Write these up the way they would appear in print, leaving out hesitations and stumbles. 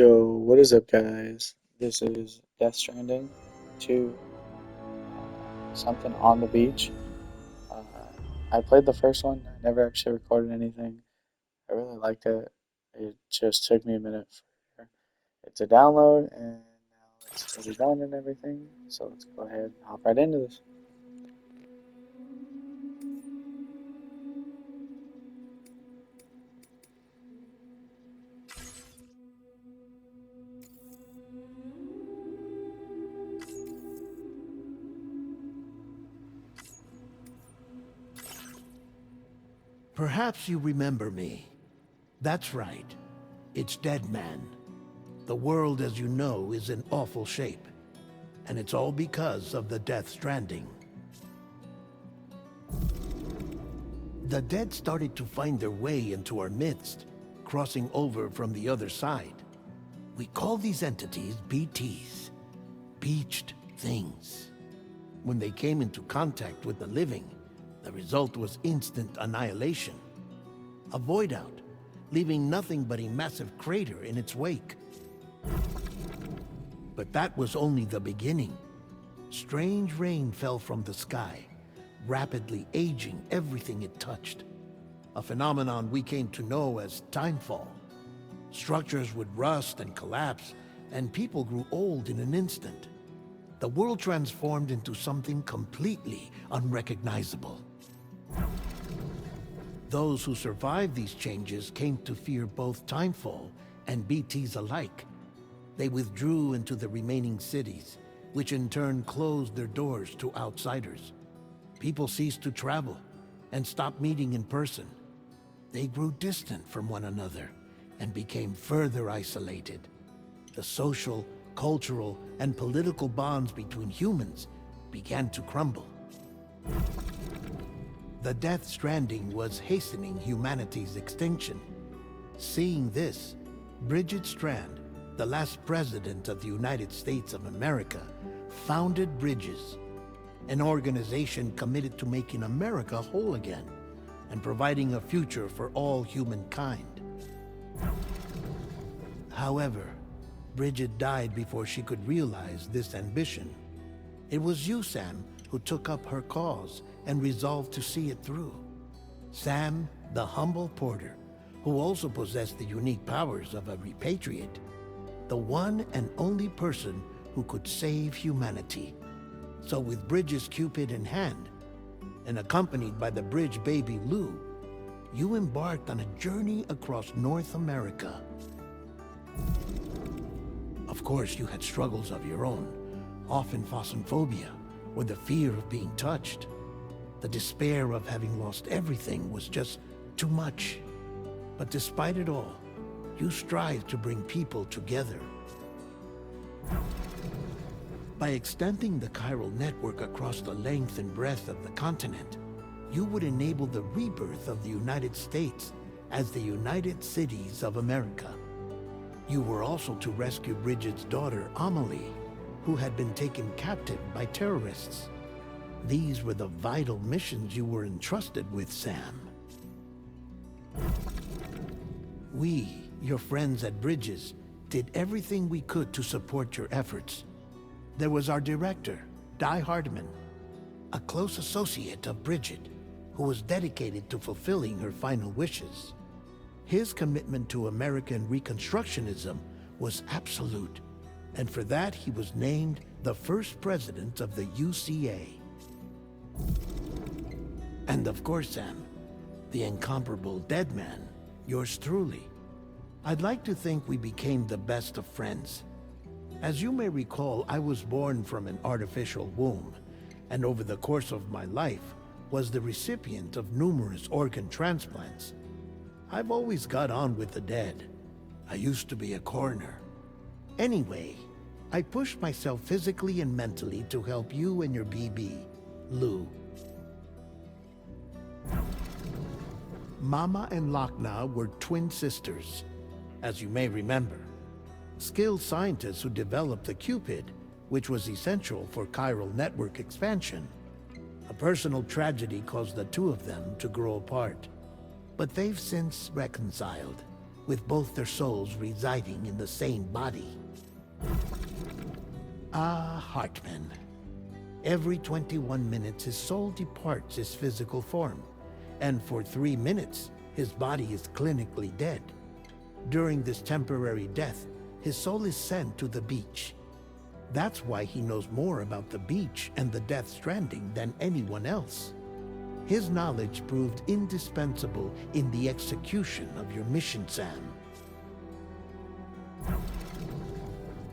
Yo, what is up, guys? This is Death Stranding to something on the beach. Uh, I played the first one. I never actually recorded anything. I really liked it. It just took me a minute for it to download, and now it's fully done and everything. So let's go ahead and hop right into this. Perhaps you remember me. That's right. It's Dead Man. The world, as you know, is in awful shape. And it's all because of the Death Stranding. The dead started to find their way into our midst, crossing over from the other side. We call these entities BTs, Beached Things. When they came into contact with the living, the result was instant annihilation. A void out, leaving nothing but a massive crater in its wake. But that was only the beginning. Strange rain fell from the sky, rapidly aging everything it touched. A phenomenon we came to know as timefall. Structures would rust and collapse, and people grew old in an instant. The world transformed into something completely unrecognizable. Those who survived these changes came to fear both timefall and BTs alike. They withdrew into the remaining cities, which in turn closed their doors to outsiders. People ceased to travel and stopped meeting in person. They grew distant from one another and became further isolated. The social, cultural, and political bonds between humans began to crumble. The Death Stranding was hastening humanity's extinction. Seeing this, Bridget Strand, the last president of the United States of America, founded Bridges, an organization committed to making America whole again and providing a future for all humankind. However, Bridget died before she could realize this ambition. It was you, Sam, who took up her cause and resolved to see it through. Sam, the humble porter, who also possessed the unique powers of a repatriate, the one and only person who could save humanity. So with Bridges' Cupid in hand, and accompanied by the bridge baby Lou, you embarked on a journey across North America. Of course, you had struggles of your own, often phasmophobia, or the fear of being touched. The despair of having lost everything was just too much. But despite it all, you strive to bring people together. By extending the chiral network across the length and breadth of the continent, you would enable the rebirth of the United States as the United Cities of America. You were also to rescue Bridget's daughter, Amelie, who had been taken captive by terrorists. These were the vital missions you were entrusted with, Sam. We, your friends at Bridges, did everything we could to support your efforts. There was our director, Di Hardman, a close associate of Bridget, who was dedicated to fulfilling her final wishes. His commitment to American Reconstructionism was absolute, and for that he was named the first president of the UCA. And of course, Sam, the incomparable Dead Man, yours truly. I'd like to think we became the best of friends. As you may recall, I was born from an artificial womb, and over the course of my life was the recipient of numerous organ transplants. I've always got on with the dead. I used to be a coroner. Anyway, I pushed myself physically and mentally to help you and your BB, Lou. Mama and Lakna were twin sisters, as you may remember. Skilled scientists who developed the Cupid, which was essential for chiral network expansion. A personal tragedy caused the two of them to grow apart. But they've since reconciled, with both their souls residing in the same body. Ah, Hartman. Every 21 minutes his soul departs his physical form, and for 3 minutes his body is clinically dead. During this temporary death, his soul is sent to the beach. That's why he knows more about the beach and the Death Stranding than anyone else. His knowledge proved indispensable in the execution of your mission, Sam.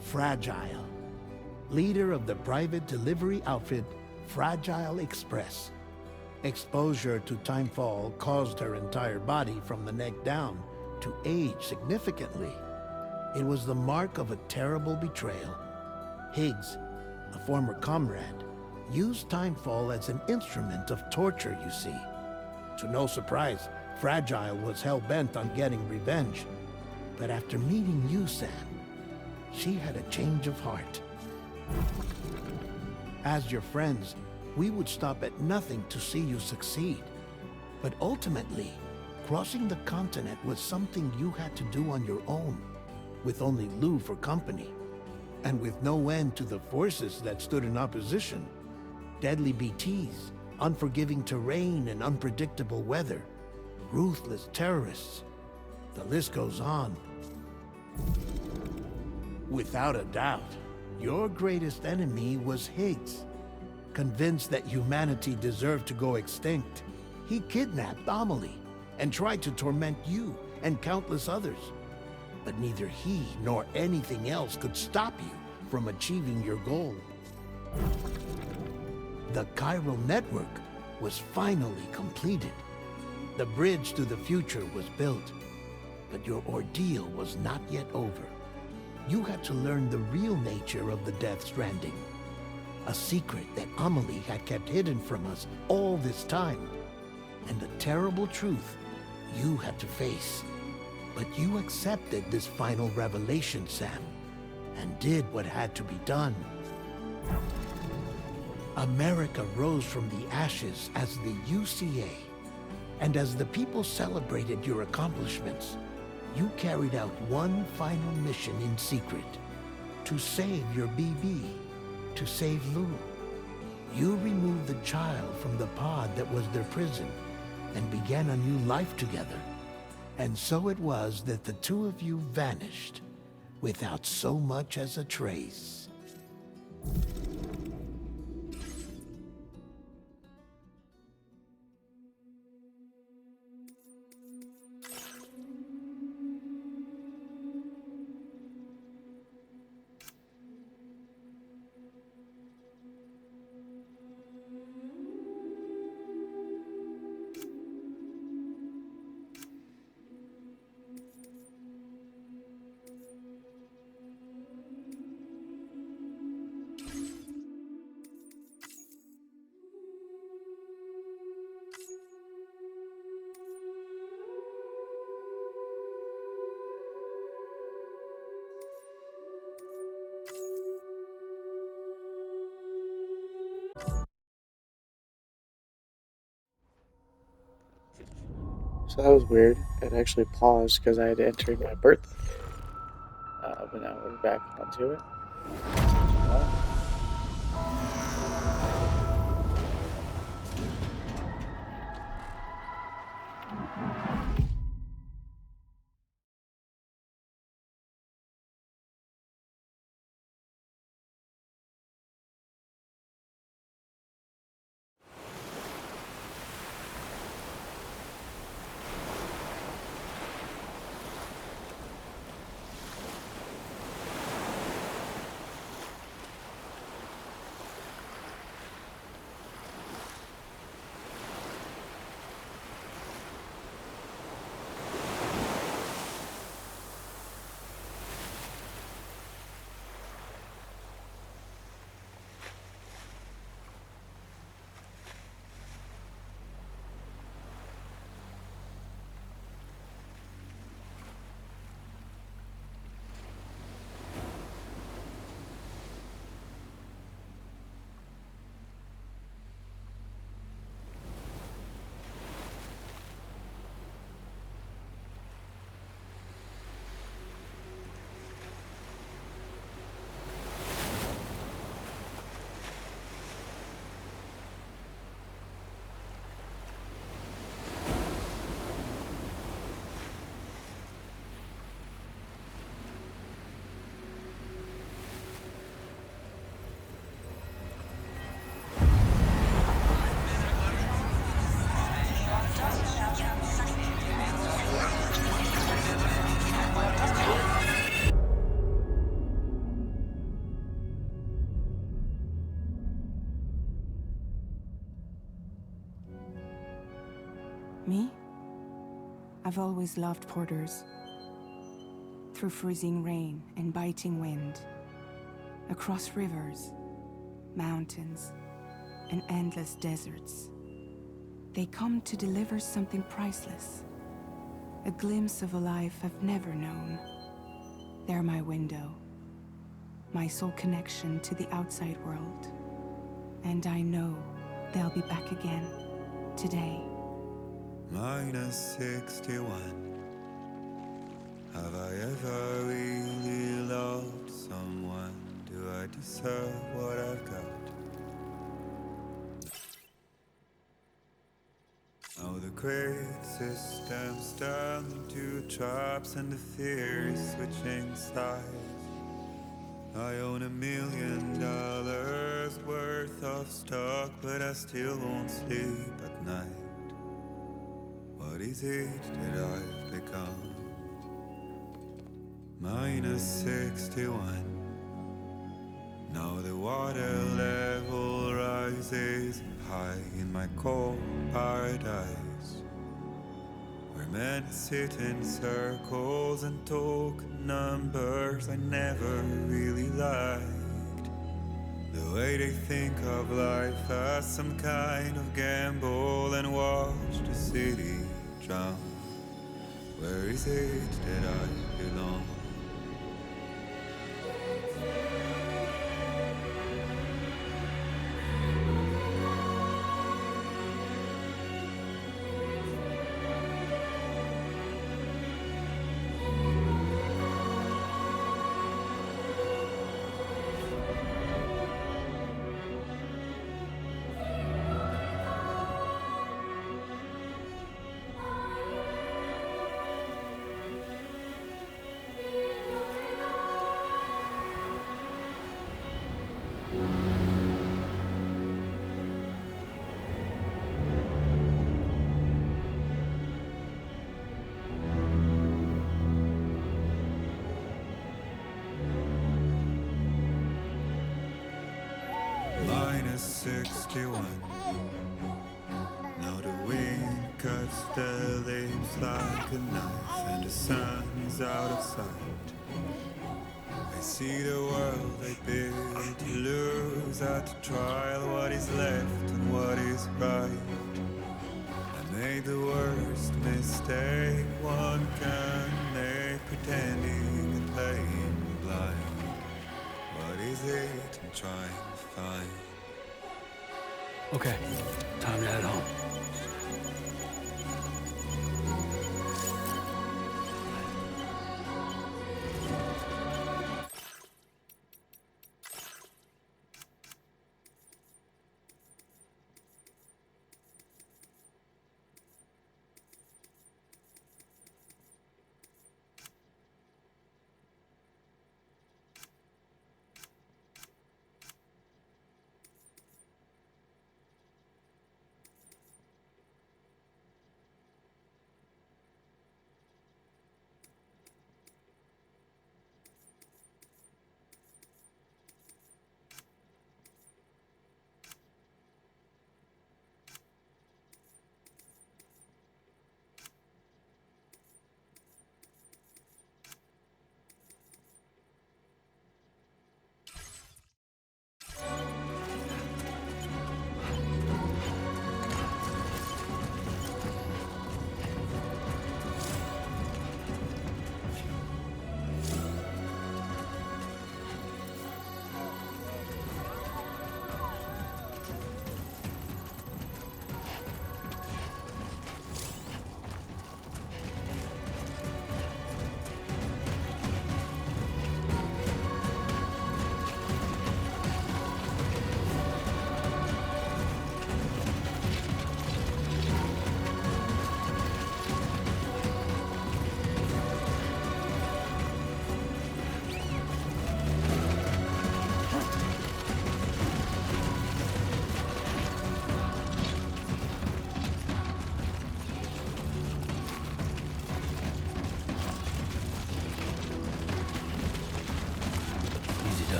Fragile, leader of the private delivery outfit Fragile Express. Exposure to timefall caused her entire body from the neck down to age significantly. It was the mark of a terrible betrayal. Higgs, a former comrade, used timefall as an instrument of torture, you see. To no surprise, Fragile was hell-bent on getting revenge. But after meeting you, Sam, she had a change of heart. As your friends, we would stop at nothing to see you succeed. But ultimately, crossing the continent was something you had to do on your own, with only Lou for company, and with no end to the forces that stood in opposition. Deadly BTs, unforgiving terrain and unpredictable weather, ruthless terrorists. The list goes on. Without a doubt, your greatest enemy was Higgs. Convinced that humanity deserved to go extinct, he kidnapped Amelie and tried to torment you and countless others. But neither he nor anything else could stop you from achieving your goal. The chiral network was finally completed. The bridge to the future was built, but your ordeal was not yet over. You had to learn the real nature of the Death Stranding, a secret that Amelie had kept hidden from us all this time, and the terrible truth you had to face. But you accepted this final revelation, Sam, and did what had to be done. America rose from the ashes as the UCA, and as the people celebrated your accomplishments, you carried out one final mission in secret, to save your BB, to save Lou. You removed the child from the pod that was their prison and began a new life together. And so it was that the two of you vanished without so much as a trace. So that was weird. It actually paused because I had entered my birthday. But now we're back onto it. Well, I've always loved porters. Through freezing rain and biting wind, across rivers, mountains, and endless deserts, they come to deliver something priceless, a glimpse of a life I've never known. They're my window, my sole connection to the outside world. And I know they'll be back again, today. Minus 61. Have I ever really loved someone? Do I deserve what I've got? Now the great system's turned into traps and the fear is switching sides. I own $1 million worth of stock, but I still won't sleep at night. What is it that I've become? Minus 61. Now the water level rises high in my cold paradise, where men sit in circles and talk numbers I never really liked. The way they think of life as some kind of gamble and watch the city drown. Where is it that I belong? Minus 61. Now the wind cuts the leaves like a knife, and the sun is out of sight. I see the world I built to lose at the trial, what is left and what is right. I made the worst mistake one can make, pretending and playing blind. What is it I'm trying to find? Okay, time to head home.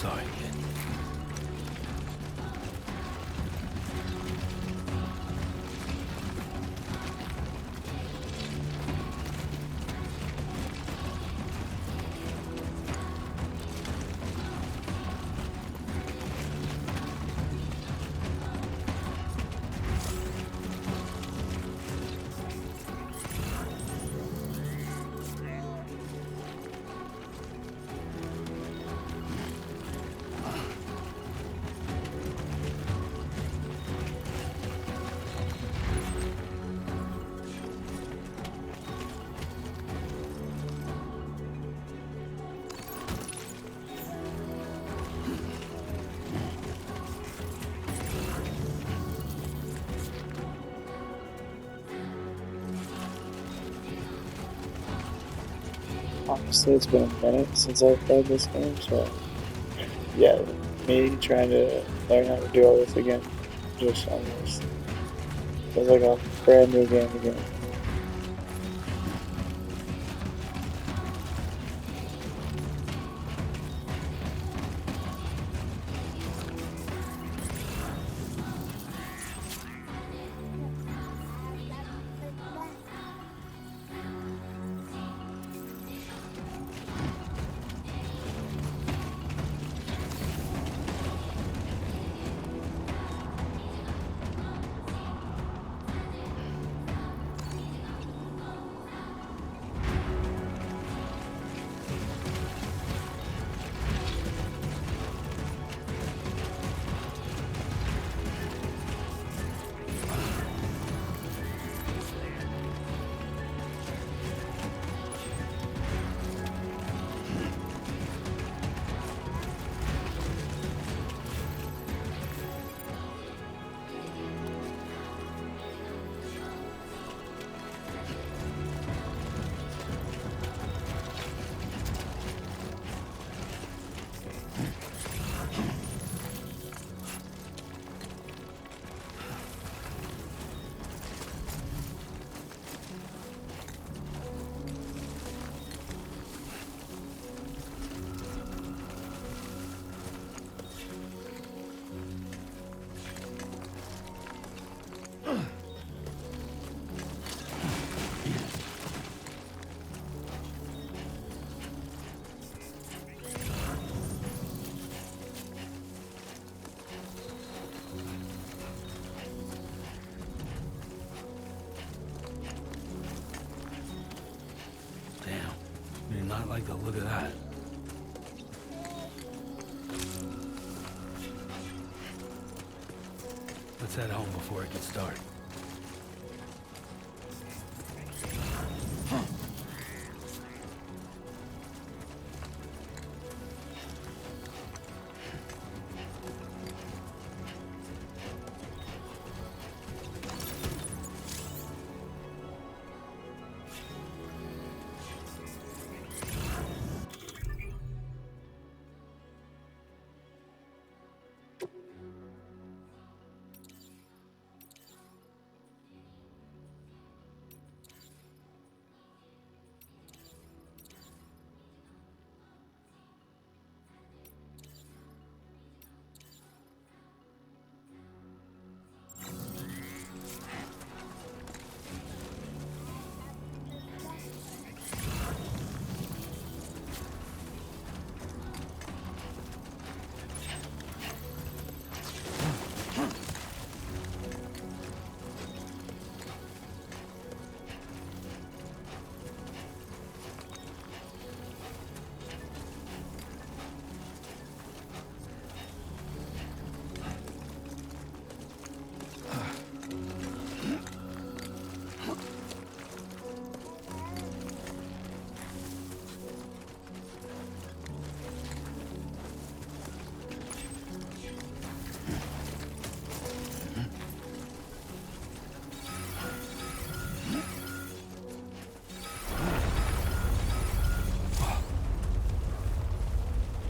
Sorry, kid. honestly, it's been a minute since I've played this game, so yeah, me trying to learn how to do all this again just almost feels like a brand new game again. Damn. I do not like the look of that. Let's head home before it gets dark.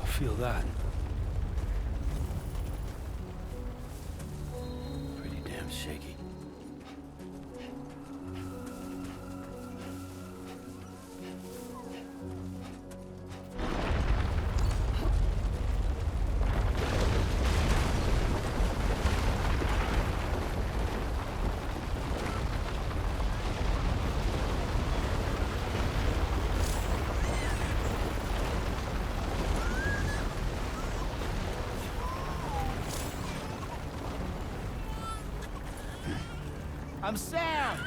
I feel that. Pretty damn shaky. I'm Sam!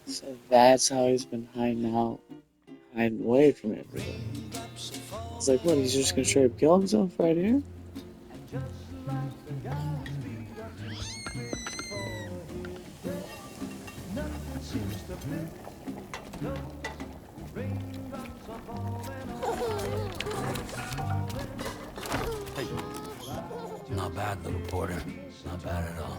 So that's how he's been hiding out, hiding away from everybody. It's like, what? He's just gonna straight up kill himself right here? Hey, not bad, little porter. Not bad at all.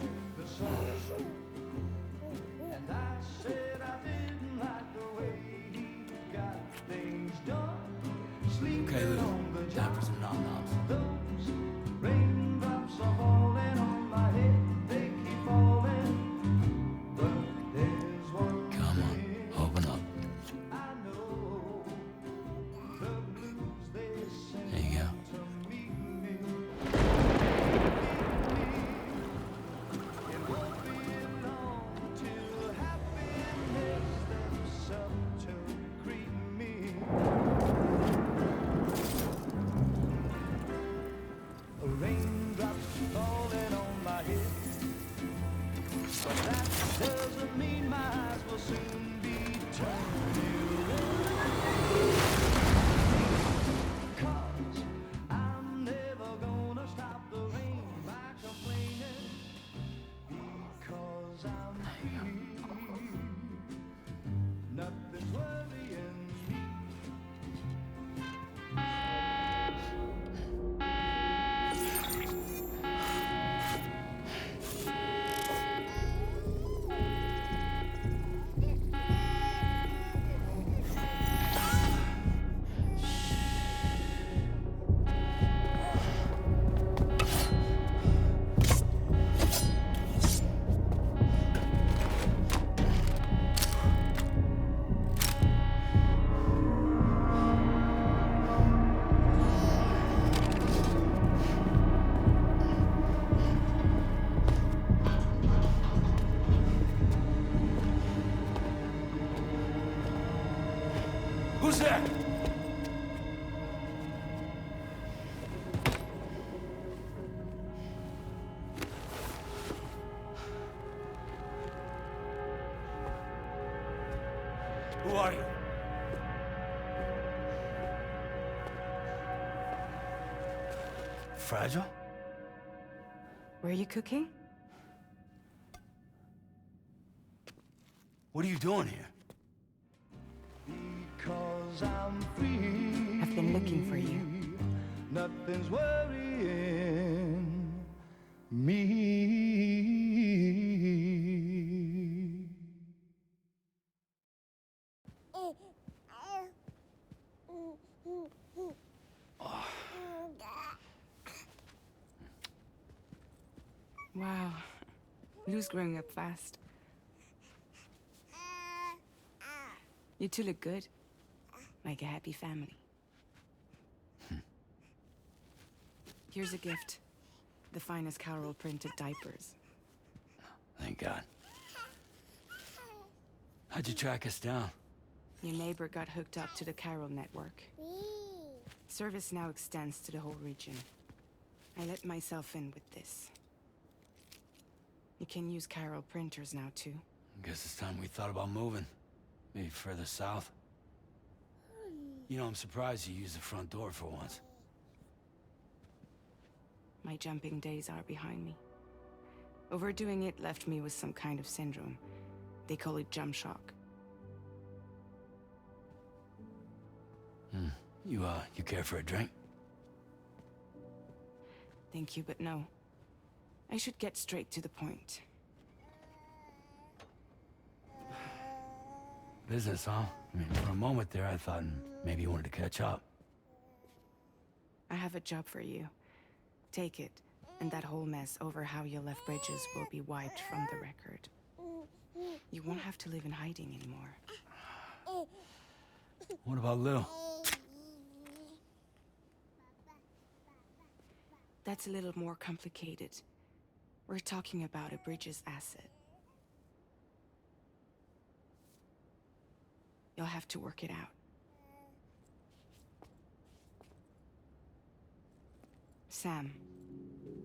Okay, Lou. Time for some nom-noms. Come on, open up. There you go. Who's there? Who are you? Fragile? Were you cooking? What are you doing here? I've been looking for you. Nothing's worrying me. Wow. Lou's growing up fast. You two look good. Like a happy family. Here's a gift. The finest Carol printed diapers. Thank God. How'd you track us down? Your neighbor got hooked up to the Carol network. Service now extends to the whole region. I let myself in with this. You can use Carol printers now too. Guess it's time we thought about moving. Maybe further south. You know, I'm surprised you used the front door for once. My jumping days are behind me. Overdoing it left me with some kind of syndrome. They call it jump shock. You care for a drink? Thank you, but no. I should get straight to the point. Business, huh? I mean, for a moment there, I thought maybe you wanted to catch up. I have a job for you. Take it, and that whole mess over how you left Bridges will be wiped from the record. You won't have to live in hiding anymore. What about Lou? That's a little more complicated. We're talking about a Bridges asset. You'll have to work it out. Sam,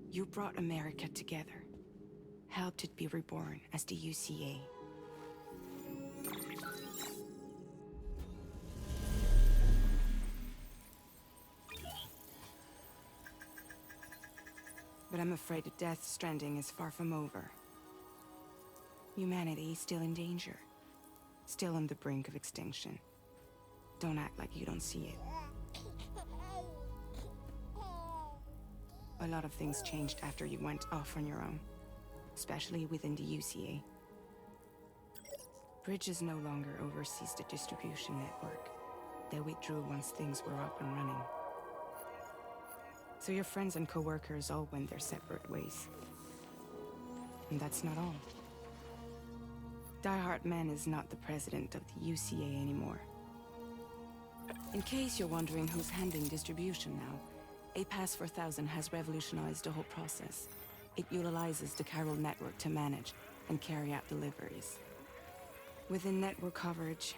you brought America together. Helped it be reborn as the UCA. But I'm afraid that Death Stranding is far from over. Humanity is still in danger. Still on the brink of extinction. Don't act like you don't see it. A lot of things changed after you went off on your own. Especially within the UCA. Bridges no longer oversees the distribution network. They withdrew once things were up and running. So your friends and co-workers all went their separate ways. And that's not all. Die Hartman is not the president of the UCA anymore. In case you're wondering who's handling distribution now, A Pass 4000 has revolutionized the whole process. It utilizes the chiral network to manage and carry out deliveries. Within network coverage,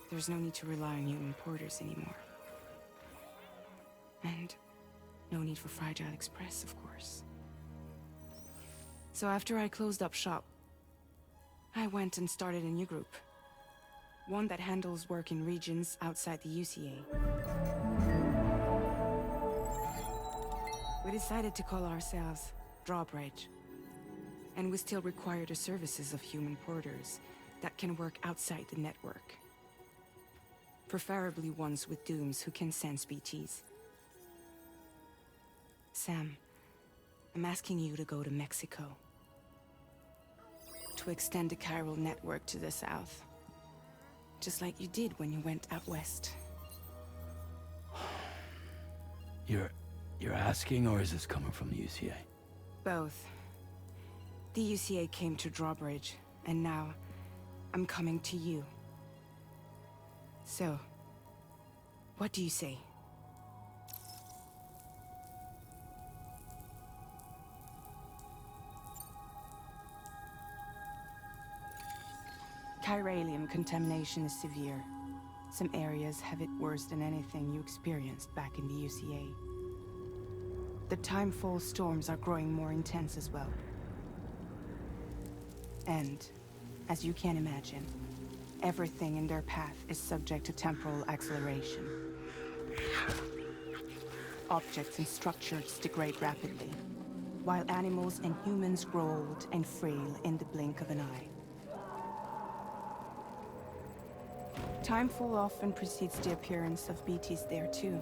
there's no need to rely on human porters anymore. And no need for Fragile Express, of course. So after I closed up shop, I went and started a new group. One that handles work in regions outside the UCA. We decided to call ourselves Drawbridge. And we still require the services of human porters that can work outside the network. Preferably ones with dooms who can sense BTs. Sam, I'm asking you to go to Mexico. To extend the chiral network to the south. Just like you did when you went out west. You're asking, or is this coming from the UCA? Both. The UCA came to Drawbridge, and now I'm coming to you. So, what do you say? Chiralium contamination is severe. Some areas have it worse than anything you experienced back in the UCA. The timefall storms are growing more intense as well. And, as you can imagine, everything in their path is subject to temporal acceleration. Objects and structures degrade rapidly, while animals and humans grow old and frail in the blink of an eye. Timefall often precedes the appearance of BTs there too.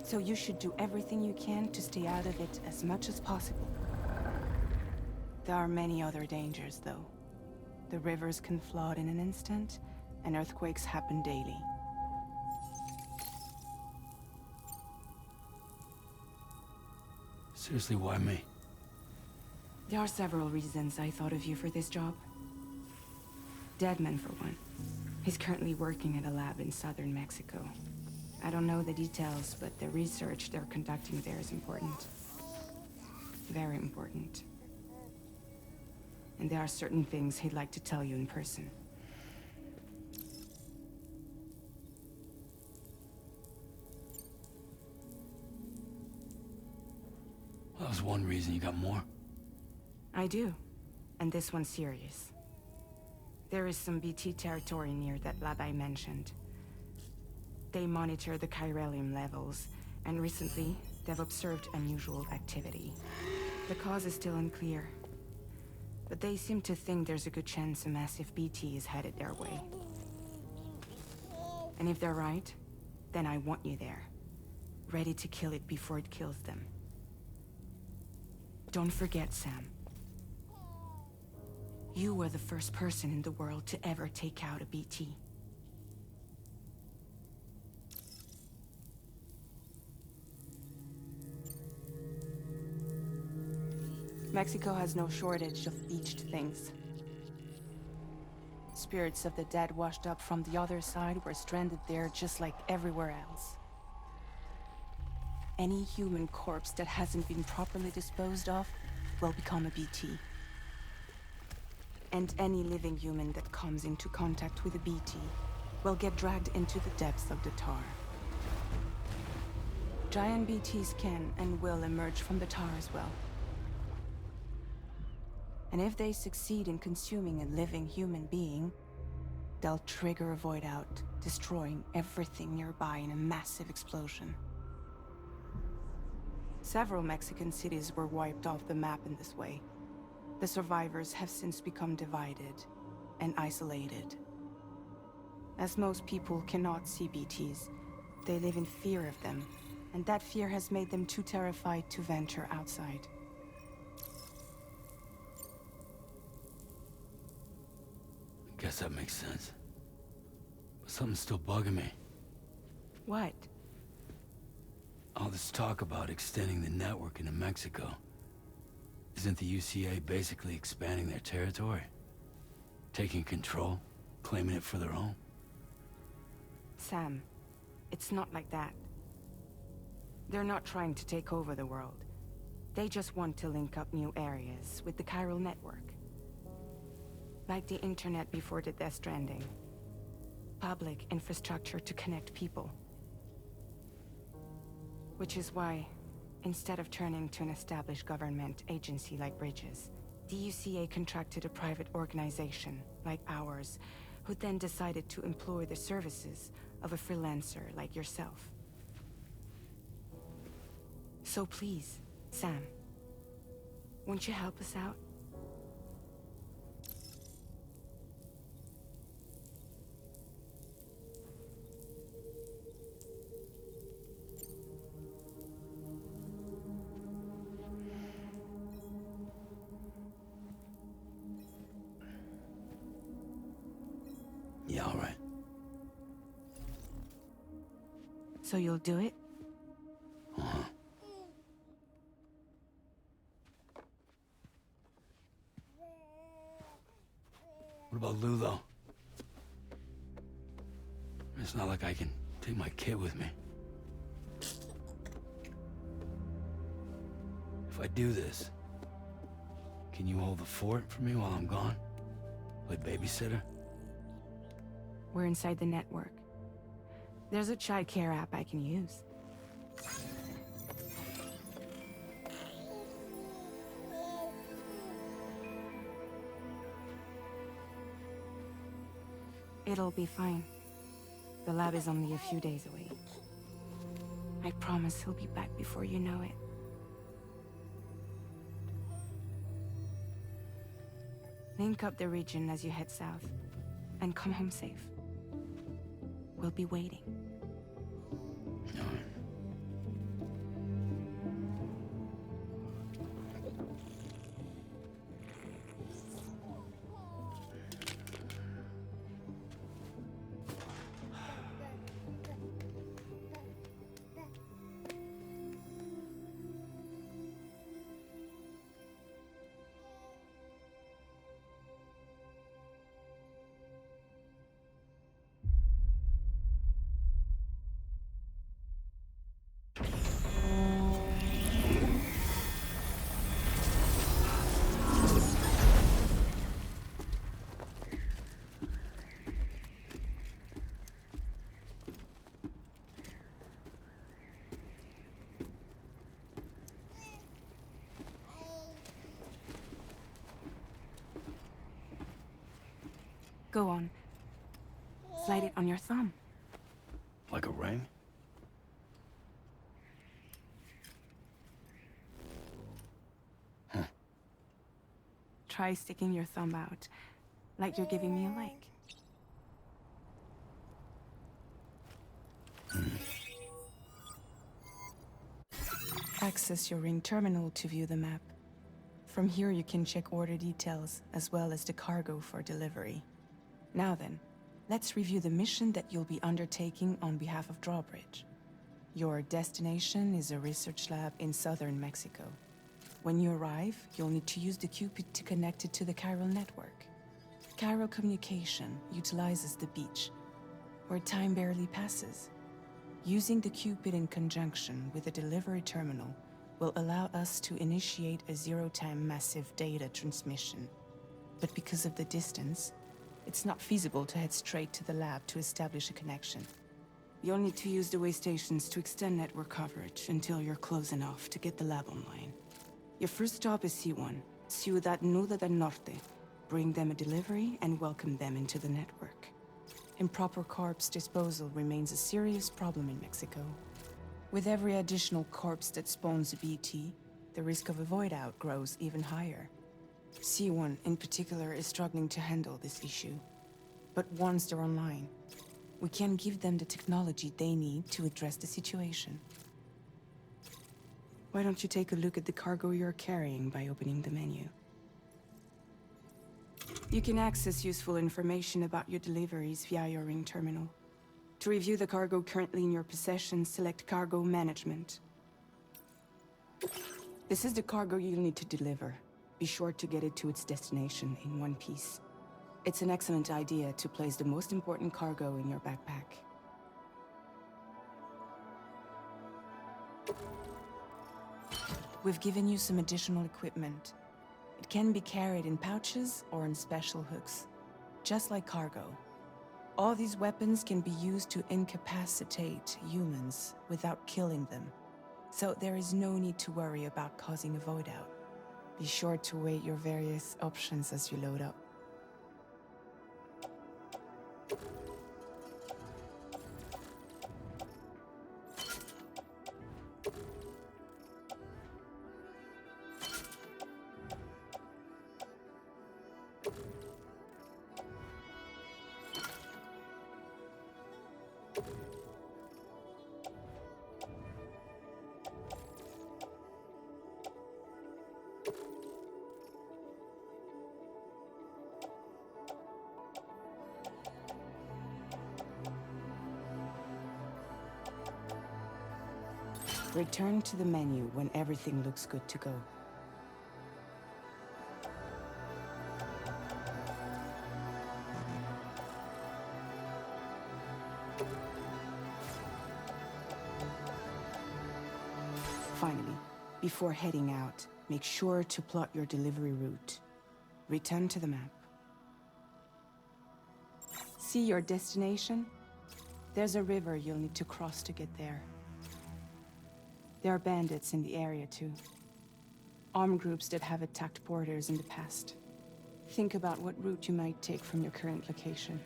So you should do everything you can to stay out of it as much as possible. There are many other dangers, though. The rivers can flood in an instant, and earthquakes happen daily. Seriously, why me? There are several reasons I thought of you for this job. Deadman, for one. He's currently working at a lab in southern Mexico. I don't know the details, but the research they're conducting there is important. Very important. And there are certain things he'd like to tell you in person. Well, that was one reason. You got more? I do. And this one's serious. There is some BT territory near that lab I mentioned. They monitor the chiralium levels, and recently, they've observed unusual activity. The cause is still unclear, but they seem to think there's a good chance a massive BT is headed their way. And if they're right, then I want you there, ready to kill it before it kills them. Don't forget, Sam. You were the first person in the world to ever take out a BT. Mexico has no shortage of beached things. Spirits of the dead washed up from the other side were stranded there just like everywhere else. Any human corpse that hasn't been properly disposed of will become a BT. And any living human that comes into contact with a BT will get dragged into the depths of the tar. Giant BTs can and will emerge from the tar as well. And if they succeed in consuming a living human being, they'll trigger a void out, destroying everything nearby in a massive explosion. Several Mexican cities were wiped off the map in this way. The survivors have since become divided and isolated. As most people cannot see BTs, they live in fear of them, and that fear has made them too terrified to venture outside. I guess that makes sense. But something's still bugging me. What? All this talk about extending the network into Mexico. Isn't the UCA basically expanding their territory? Taking control? Claiming it for their own? Sam, it's not like that. They're not trying to take over the world. They just want to link up new areas with the chiral network. Like the internet before the Death Stranding. Public infrastructure to connect people. Which is why, instead of turning to an established government agency like Bridges, the UCA contracted a private organization, like ours, who then decided to employ the services of a freelancer like yourself. So please, Sam, won't you help us out? Yeah, all right. So you'll do it? Uh-huh. What about Lou, though? It's not like I can take my kid with me. If I do this, can you hold the fort for me while I'm gone? Play babysitter? We're inside the network. There's a child care app I can use. It'll be fine. The lab is only a few days away. I promise he'll be back before you know it. Link up the region as you head south, and come home safe. We'll be waiting. All right. Go on. Slide it on your thumb. Like a ring? Huh. Try sticking your thumb out, like you're giving me a like. Access your ring terminal to view the map. From here you can check order details, as well as the cargo for delivery. Now then, let's review the mission that you'll be undertaking on behalf of Drawbridge. Your destination is a research lab in southern Mexico. When you arrive, you'll need to use the Cupid to connect it to the chiral network. Chiral communication utilizes the beach, where time barely passes. Using the Cupid in conjunction with a delivery terminal will allow us to initiate a zero-time massive data transmission. But because of the distance, it's not feasible to head straight to the lab to establish a connection. You'll need to use the way stations to extend network coverage until you're close enough to get the lab online. Your first stop is C1, Ciudad Nuda del Norte. Bring them a delivery and welcome them into the network. Improper corpse disposal remains a serious problem in Mexico. With every additional corpse that spawns a BT, the risk of a void out grows even higher. C1 in particular is struggling to handle this issue. But once they're online, we can give them the technology they need to address the situation. Why don't you take a look at the cargo you're carrying by opening the menu? You can access useful information about your deliveries via your ring terminal. To review the cargo currently in your possession, select Cargo Management. This is the cargo you'll need to deliver. Be sure to get it to its destination in one piece. It's an excellent idea to place the most important cargo in your backpack. We've given you some additional equipment. It can be carried in pouches or in special hooks, just like cargo. All these weapons can be used to incapacitate humans without killing them, so there is no need to worry about causing a void out. Be sure to weigh your various options as you load up. Return to the menu when everything looks good to go. Finally, before heading out, make sure to plot your delivery route. Return to the map. See your destination? There's a river you'll need to cross to get there. There are bandits in the area too. Armed groups that have attacked borders in the past. Think about what route you might take from your current location.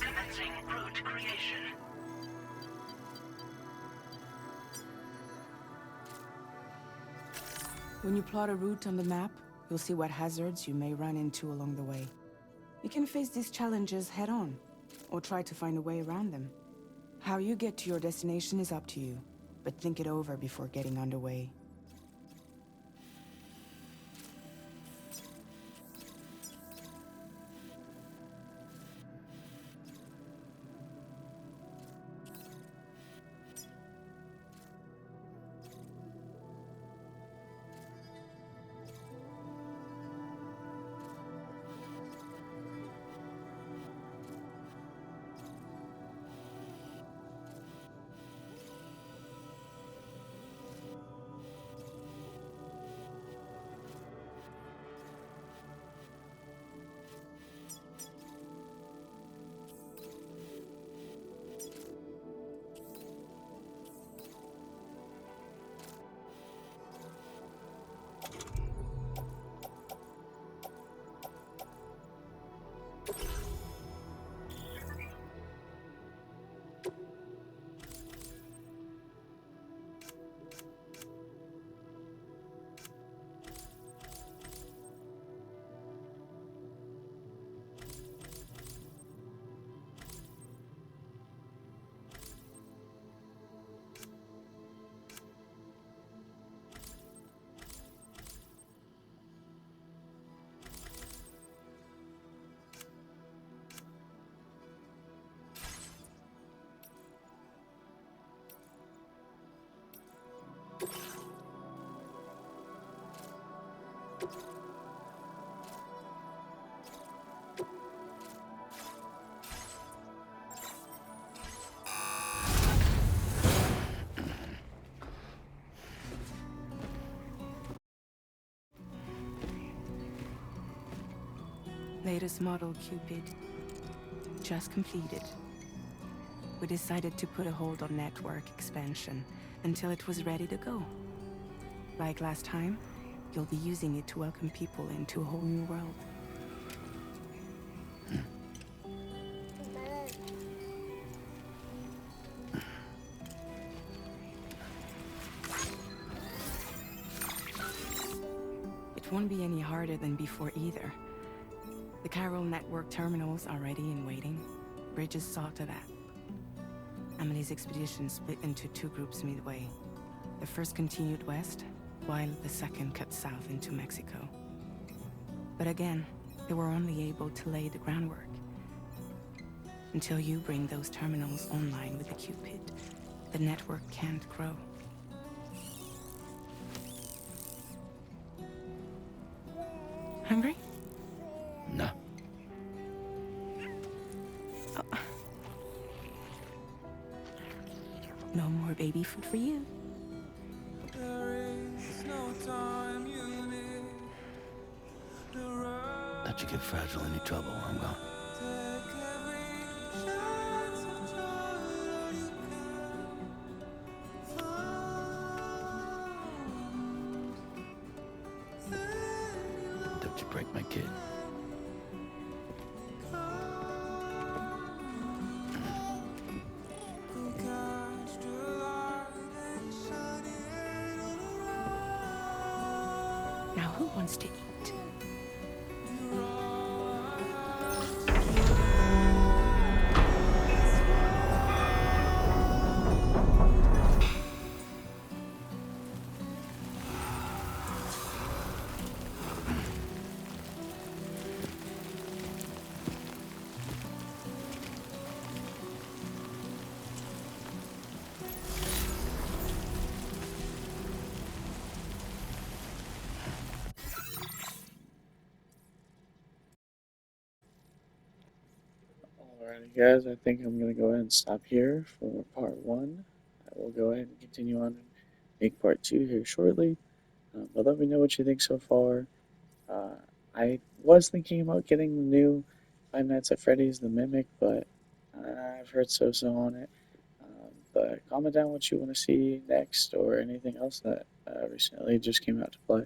Commencing route creation. When you plot a route on the map, you'll see what hazards you may run into along the way. You can face these challenges head-on, or try to find a way around them. How you get to your destination is up to you, but think it over before getting underway. Latest model Cupid. Just completed. We decided to put a hold on network expansion until it was ready to go. Like last time, you'll be using it to welcome people into a whole new world. It won't be any harder than before either. The Carol Network terminals are ready and waiting. Bridges saw to that. Amelie's expedition split into two groups midway. The first continued west, while the second cut south into Mexico. But again, they were only able to lay the groundwork. Until you bring those terminals online with the Cupid, the network can't grow. Hungry? No. Oh. No more baby food for you. Let you get fragile any trouble while I'm gone. Don't you break my kid. Now who wants to eat? Alrighty, guys, I think I'm going to go ahead and stop here for part one. I will go ahead and continue on and make part two here shortly. But let me know what you think so far. Uh, I was thinking about getting the new Five Nights at Freddy's The Mimic, but I've heard so on it. But comment down what you want to see next or anything else that recently just came out to play.